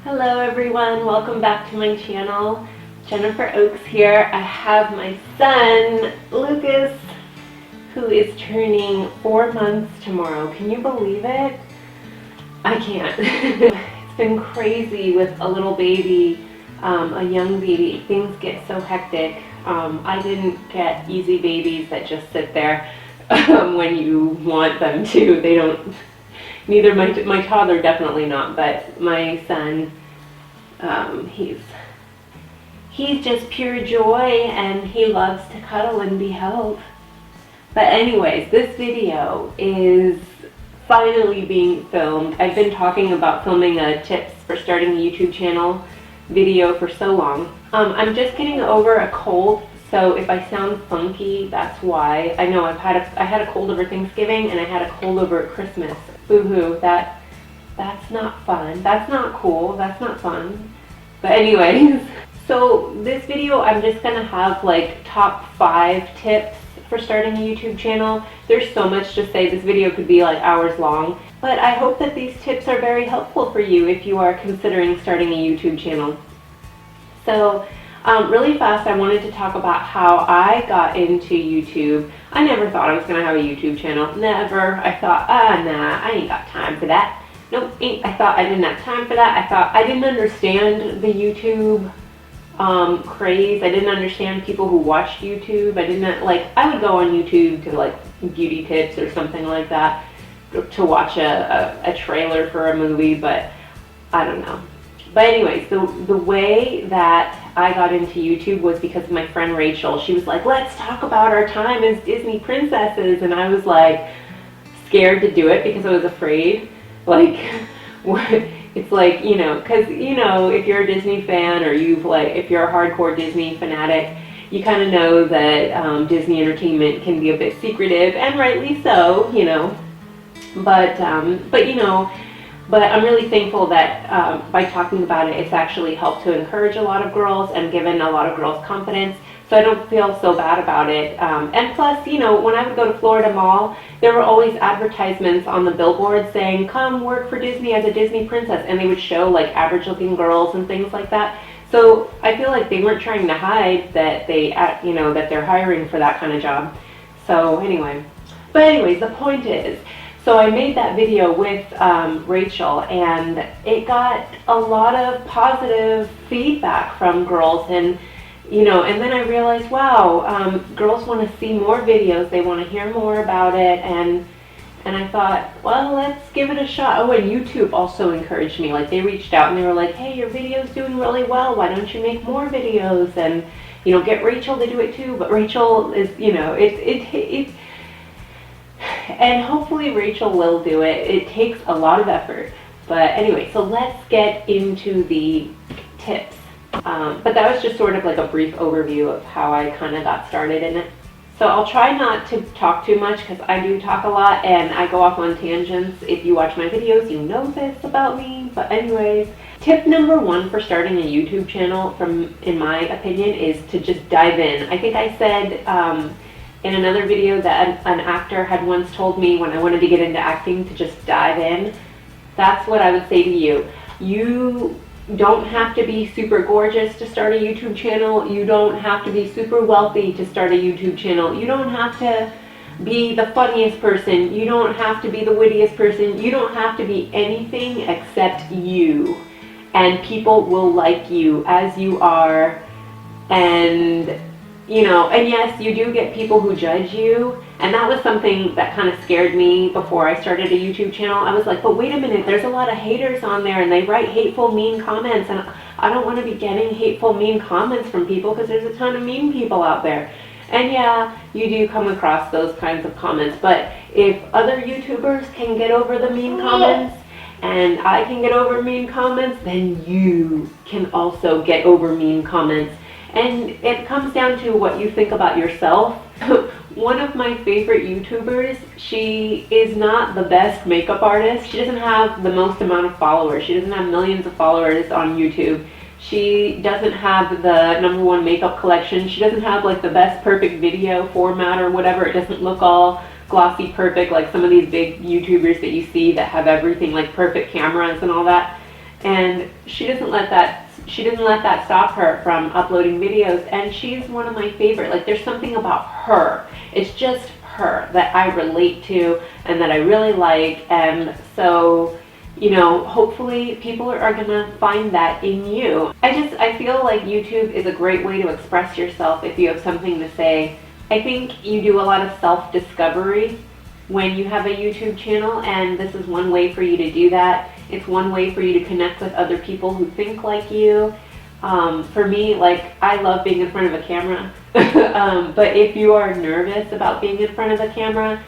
Hello everyone, welcome back to my channel. Jennifer Oaks here. I have my son, Lucas, who is turning 4 months tomorrow. Can you believe it? I can't. It's been crazy with a little baby, a young baby. Things get so hectic. I didn't get easy babies that just sit there when you want them to. They don't. Neither my toddler, definitely not, but my son, he's just pure joy and he loves to cuddle and be held. But anyways, this video is finally being filmed. I've been talking about filming a tips for starting a YouTube channel video for so long. I'm just getting over a cold, so if I sound funky, that's why. I know I had a cold over Thanksgiving and I had a cold over Christmas. Boo-hoo, that's not fun. That's not cool. That's not fun. But anyways, so this video I'm just gonna have like top 5 tips for starting a YouTube channel. There's so much to say. This video could be like hours long, but I hope that these tips are very helpful for you if you are considering starting a YouTube channel. So really fast, I wanted to talk about how I got into YouTube. I never thought I was going to have a YouTube channel. Never. I thought, nah, I ain't got time for that. Nope, I thought I didn't have time for that. I thought I didn't understand the YouTube craze. I didn't understand people who watched YouTube. I would go on YouTube to like beauty tips or something like that, to watch a trailer for a movie, but I don't know. But anyways, the way that I got into YouTube was because of my friend Rachel. She was like, let's talk about our time as Disney princesses. And I was like scared to do it because I was afraid. Like, what? It's like, you know, because, you know, if you're a Disney fan or if you're a hardcore Disney fanatic, you kind of know that Disney entertainment can be a bit secretive, and rightly so, you know. But you know, but I'm really thankful that by talking about it, it's actually helped to encourage a lot of girls and given a lot of girls confidence. So I don't feel so bad about it. And plus, you know, when I would go to Florida Mall, there were always advertisements on the billboard saying, come work for Disney as a Disney princess. And they would show like average looking girls and things like that. So I feel like they weren't trying to hide that you know, that they're hiring for that kind of job. So anyway, but anyways, the point is, so I made that video with Rachel, and it got a lot of positive feedback from girls, and you know, and then I realized, wow, girls want to see more videos, they want to hear more about it, and I thought, well, let's give it a shot. Oh, and YouTube also encouraged me. Like, they reached out and they were like, hey, your video's doing really well, why don't you make more videos, and you know, get Rachel to do it too. But Rachel is, you know, and hopefully Rachel will do it. It takes a lot of effort. But anyway, so let's get into the tips. But that was just sort of like a brief overview of how I kind of got started in it. So I'll try not to talk too much because I do talk a lot and I go off on tangents. If you watch my videos, you know this about me. But anyways, tip number 1 for starting a YouTube channel, in my opinion, is to just dive in. I think I said in another video that an actor had once told me when I wanted to get into acting to just dive in. That's what I would say to you. You don't have to be super gorgeous to start a YouTube channel. You don't have to be super wealthy to start a YouTube channel. You don't have to be the funniest person. You don't have to be the wittiest person. You don't have to be anything except you. And people will like you as you are. And you know, and yes, you do get people who judge you, and that was something that kind of scared me before I started a YouTube channel. I was like, but wait a minute, there's a lot of haters on there, and they write hateful, mean comments, and I don't want to be getting hateful, mean comments from people because there's a ton of mean people out there. And yeah, you do come across those kinds of comments, but if other YouTubers can get over the mean comments, and I can get over mean comments, then you can also get over mean comments. And it comes down to what you think about yourself. One of my favorite YouTubers, she is not the best makeup artist. She doesn't have the most amount of followers. She doesn't have millions of followers on YouTube. She doesn't have the #1 makeup collection. She doesn't have like the best perfect video format or whatever. It doesn't look all glossy perfect like some of these big YouTubers that you see that have everything like perfect cameras and all that. And she didn't let that stop her from uploading videos, and she's one of my favorite. Like, there's something about her. It's just her that I relate to and that I really like. And so, you know, hopefully people are gonna find that in you. I feel like YouTube is a great way to express yourself if you have something to say. I think you do a lot of self-discovery when you have a YouTube channel, and this is one way for you to do that. It's one way for you to connect with other people who think like you. For me, like, I love being in front of a camera, but if you are nervous about being in front of a camera,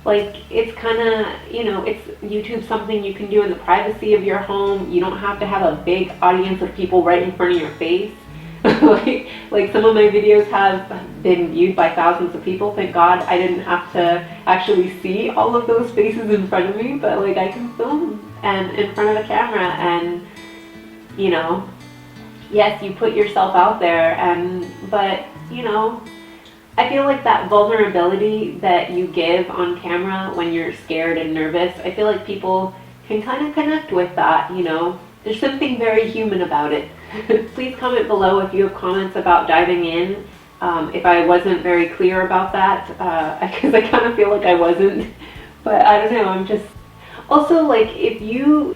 like, it's kind of, you know, it's YouTube something you can do in the privacy of your home. You don't have to have a big audience of people right in front of your face. like some of my videos have been viewed by thousands of people. Thank God I didn't have to actually see all of those faces in front of me, but like, I can film and in front of a camera, and, you know, yes, you put yourself out there, but you know, I feel like that vulnerability that you give on camera when you're scared and nervous, I feel like people can kind of connect with that, you know. There's something very human about it. Please comment below if you have comments about diving in. If I wasn't very clear about that, because I kind of feel like I wasn't. But I don't know, I'm just... Also, like, if you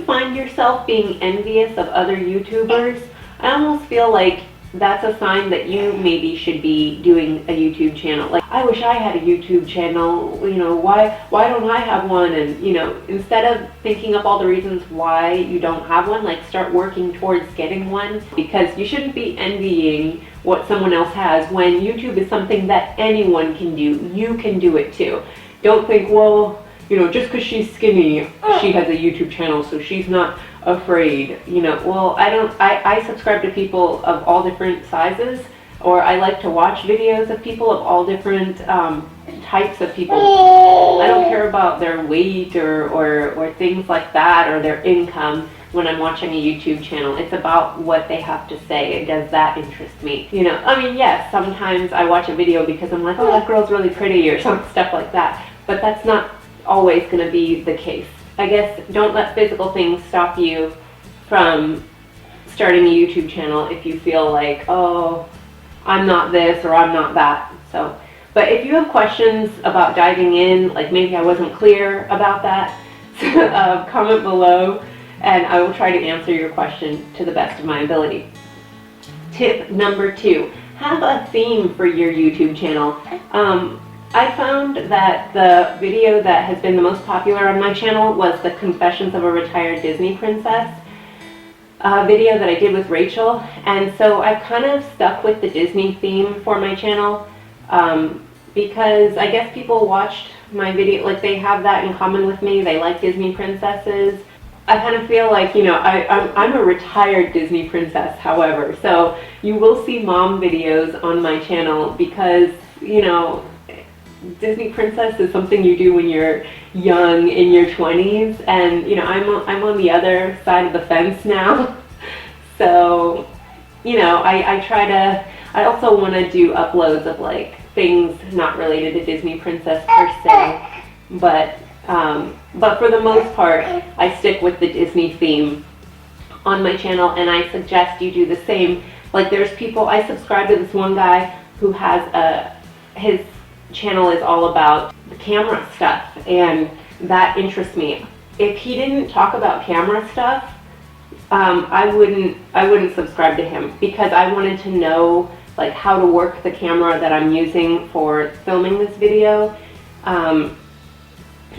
find yourself being envious of other YouTubers, I almost feel like that's a sign that you maybe should be doing a YouTube channel. Like, I wish I had a YouTube channel, you know, why don't I have one? And, you know, instead of thinking up all the reasons why you don't have one, like, start working towards getting one, because you shouldn't be envying what someone else has when YouTube is something that anyone can do. You can do it too. Don't think, well, you know, just because she's skinny, she has a YouTube channel, so she's not afraid, you know. Well, I subscribe to people of all different sizes, or I like to watch videos of people of all different types of people. I don't care about their weight or things like that, or their income when I'm watching a YouTube channel. It's about what they have to say, and does that interest me? You know, I mean, yes, sometimes I watch a video because I'm like, oh, that girl's really pretty, or some stuff like that, but that's not always going to be the case. I guess don't let physical things stop you from starting a YouTube channel if you feel like, oh, I'm not this or I'm not that. So, but if you have questions about diving in, like maybe I wasn't clear about that, comment below and I will try to answer your question to the best of my ability. Tip number 2, have a theme for your YouTube channel. I found that the video that has been the most popular on my channel was the Confessions of a Retired Disney Princess video that I did with Rachel, and so I've kind of stuck with the Disney theme for my channel because I guess people watched my video, like they have that in common with me. They like Disney princesses. I kind of feel like, you know, I'm a retired Disney princess, however, so you will see mom videos on my channel because, you know, Disney princess is something you do when you're young in your 20s, and you know, I'm on the other side of the fence now. So, you know, I also want to do uploads of like things not related to Disney princess per se, but for the most part I stick with the Disney theme on my channel, and I suggest you do the same. Like, there's people, I subscribe to this one guy who has his channel is all about the camera stuff, and that interests me. If he didn't talk about camera stuff, I wouldn't subscribe to him, because I wanted to know like how to work the camera that I'm using for filming this video.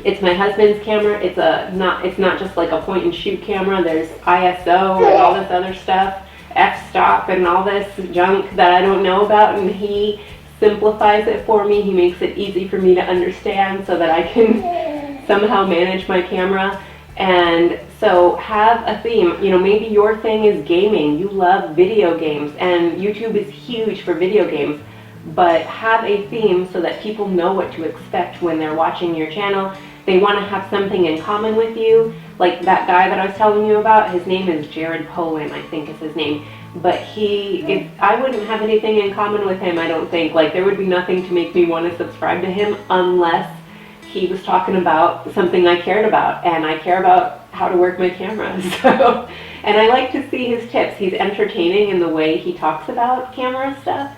It's my husband's camera. It's not just like a point and shoot camera. There's ISO and all this other stuff, f-stop and all this junk that I don't know about, and he simplifies it for me. He makes it easy for me to understand so that I can somehow manage my camera. And so have a theme. You know, maybe your thing is gaming. You love video games, and YouTube is huge for video games, but have a theme so that people know what to expect when they're watching your channel. They want to have something in common with you. Like that guy that I was telling you about, his name is Jared Poland, I think is his name. But if I wouldn't have anything in common with him, I don't think. Like, there would be nothing to make me want to subscribe to him unless he was talking about something I cared about. And I care about how to work my camera. So, and I like to see his tips. He's entertaining in the way he talks about camera stuff.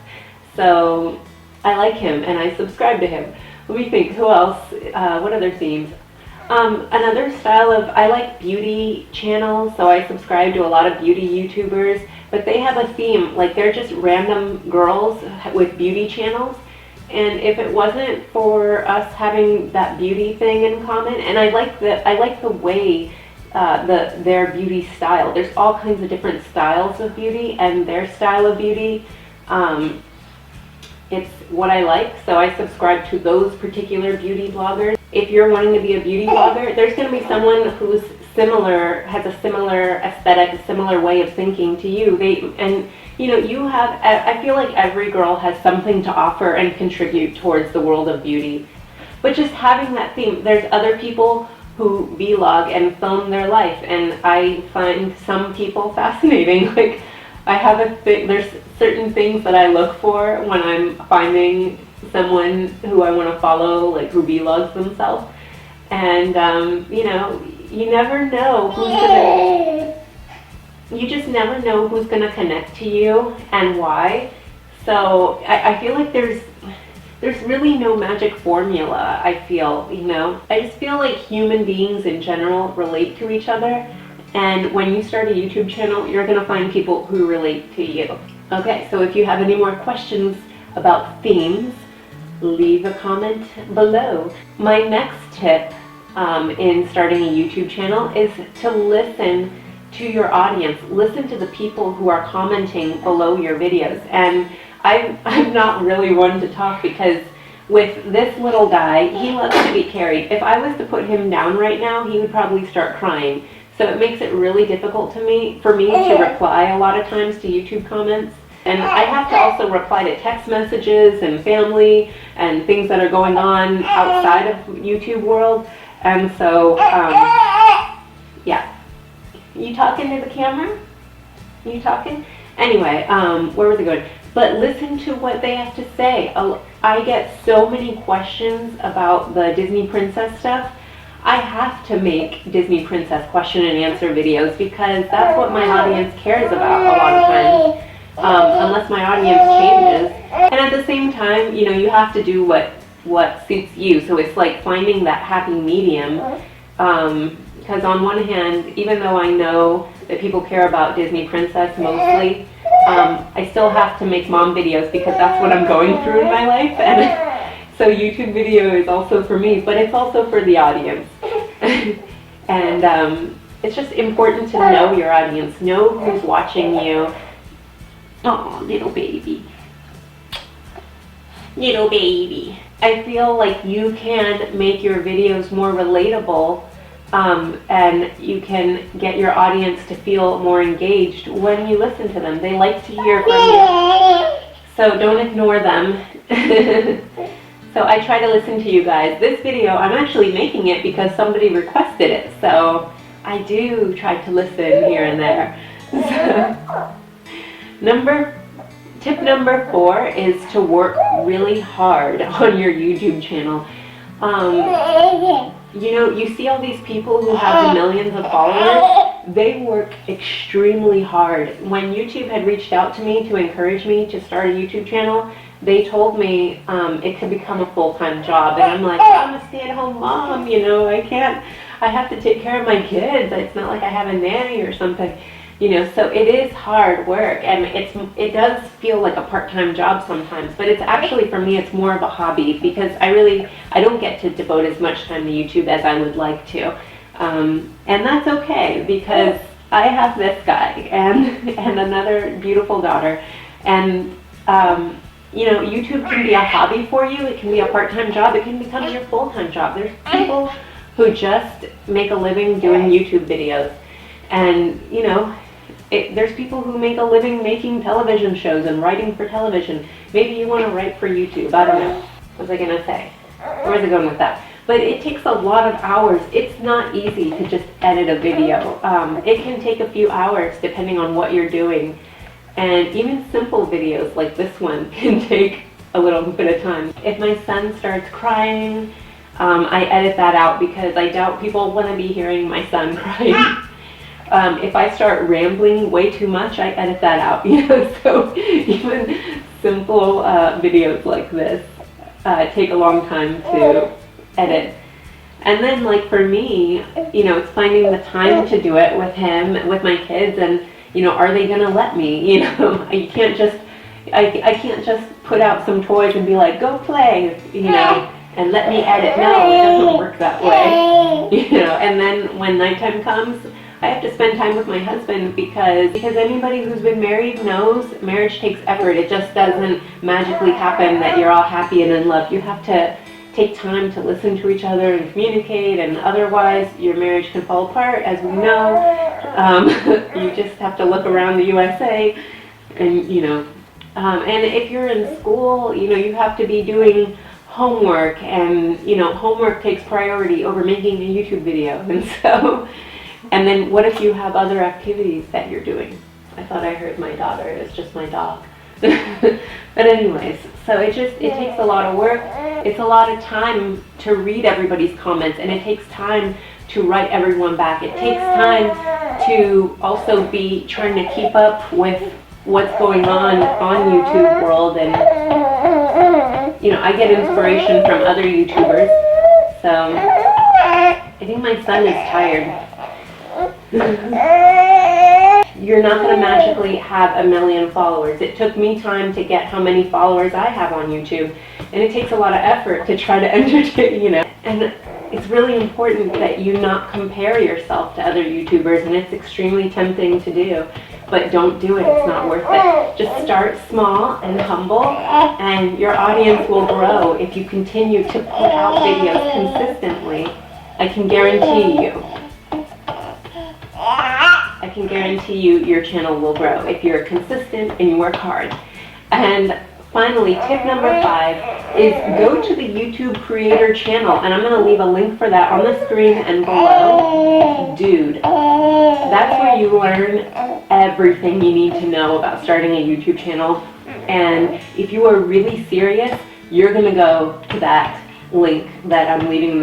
So I like him and I subscribe to him. Let me think, who else? What other themes? Another style of, I like beauty channels, so I subscribe to a lot of beauty YouTubers, but they have a theme, like they're just random girls with beauty channels. And if it wasn't for us having that beauty thing in common, and I like the way their beauty style. There's all kinds of different styles of beauty, and their style of beauty, it's what I like. So I subscribe to those particular beauty bloggers. If you're wanting to be a beauty blogger, there's going to be someone who's similar, has a similar aesthetic, a similar way of thinking to you. You have, I feel like every girl has something to offer and contribute towards the world of beauty. But just having that theme, there's other people who vlog and film their life, and I find some people fascinating. Like, I have there's certain things that I look for when I'm finding someone who I want to follow, like who vlogs themselves. And, you never know you just never know who's going to connect to you and why. So I feel like there's really no magic formula, I feel, I just feel like human beings in general relate to each other. And when you start a YouTube channel, you're going to find people who relate to you. Okay, so if you have any more questions about themes, leave a comment below. My next tip in starting a YouTube channel is to listen to your audience. Listen to the people who are commenting below your videos. And I'm not really one to talk, because with this little guy, he loves to be carried. If I was to put him down right now, he would probably start crying. So it makes it really difficult for me to reply a lot of times to YouTube comments. And I have to also reply to text messages and family and things that are going on outside of YouTube world. And so, yeah. You talking to the camera? You talking? Anyway, where was I going? But listen to what they have to say. I get so many questions about the Disney princess stuff. I have to make Disney princess question and answer videos, because that's what my audience cares about a lot of times. Unless my audience changes. And at the same time, you have to do what suits you. So it's like finding that happy medium. Because on one hand, even though I know that people care about Disney princess mostly, I still have to make mom videos, because that's what I'm going through in my life. And so YouTube video is also for me, but it's also for the audience. And it's just important to know your audience, know who's watching you. Oh, little baby. Little baby. I feel like you can make your videos more relatable, and you can get your audience to feel more engaged when you listen to them. They like to hear from you. So don't ignore them. So I try to listen to you guys. This video, I'm actually making it because somebody requested it. So I do try to listen here and there. Tip number 4 is to work really hard on your YouTube channel. You see all these people who have millions of followers. They work extremely hard. When YouTube had reached out to me to encourage me to start a YouTube channel, they told me it could become a full-time job. And I'm like, I'm a stay-at-home mom, I have to take care of my kids. It's not like I have a nanny or something. So it is hard work, and it does feel like a part-time job sometimes, but it's actually, for me, it's more of a hobby, because I don't get to devote as much time to YouTube as I would like to. And that's okay, because I have this guy and another beautiful daughter, and YouTube can be a hobby for you, it can be a part-time job, it can become your full-time job. There's people who just make a living doing YouTube videos, and there's people who make a living making television shows and writing for television. Maybe you want to write for YouTube. I don't know. What was I going to say? Where was I going with that? But it takes a lot of hours. It's not easy to just edit a video. It can take a few hours depending on what you're doing. And even simple videos like this one can take a little bit of time. If my son starts crying, I edit that out because I doubt people want to be hearing my son crying. If I start rambling way too much, I edit that out, you know, so even simple videos like this take a long time to edit. And then, like, for me, you know, it's finding the time to do it with him, with my kids, and, you know, are they gonna let me? You know, you can't just, I can't just put out some toys and be like, go play, you know, and let me edit. No, it doesn't work that way, you know. And then when nighttime comes, I have to spend time with my husband because anybody who's been married knows marriage takes effort. It just doesn't magically happen that you're all happy and in love. You have to take time to listen to each other and communicate, and otherwise your marriage can fall apart, as we know. You just have to look around the USA, and you know, and if you're in school, you know, you have to be doing homework, and you know, homework takes priority over making a YouTube video, and so, and then what if you have other activities that you're doing? I thought I heard my daughter. It's just my dog. But anyways, so it takes a lot of work. It's a lot of time to read everybody's comments, and it takes time to write everyone back. It takes time to also be trying to keep up with what's going on YouTube world, and you know, I get inspiration from other YouTubers. So I think my son is tired. You're not going to magically have 1 million followers. It took me time to get how many followers I have on YouTube, and it takes a lot of effort to try to entertain, you know. And it's really important that you not compare yourself to other YouTubers, and it's extremely tempting to do, but don't do it. It's not worth it. Just start small and humble, and your audience will grow if you continue to put out videos consistently. I can guarantee you. I can guarantee you your channel will grow if you're consistent and you work hard. And finally, tip number 5 is go to the YouTube creator channel, and I'm going to leave a link for that on the screen and below. Dude, that's where you learn everything you need to know about starting a YouTube channel. And if you are really serious, you're going to go to that link that I'm leaving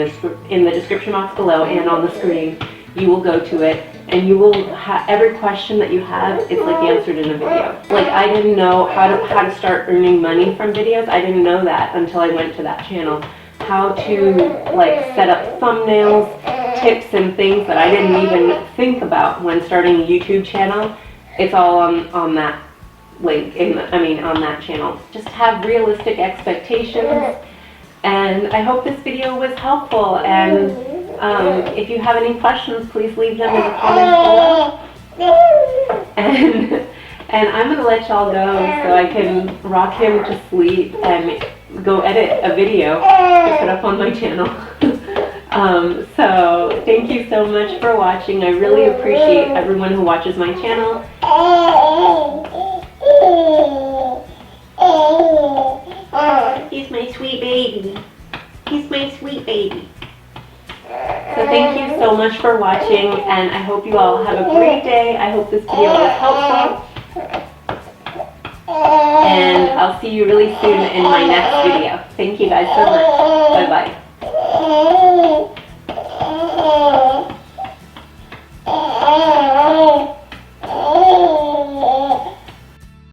in the description box below and on the screen. You will go to it, and you will have every question that you have, it's like answered in a video. Like, I didn't know how to start earning money from videos. I didn't know that until I went to that channel. How to like set up thumbnails, tips and things that I didn't even think about when starting a YouTube channel. It's all on that link, on that channel. Just have realistic expectations, and I hope this video was helpful, and if you have any questions, please leave them in the comments below. And I'm going to let y'all go so I can rock him to sleep and go edit a video to put up on my channel. So thank you so much for watching. I really appreciate everyone who watches my channel. He's my sweet baby. He's my sweet baby. So thank you so much for watching, and I hope you all have a great day. I hope this video was helpful, and I'll see you really soon in my next video. Thank you guys so much. Bye-bye.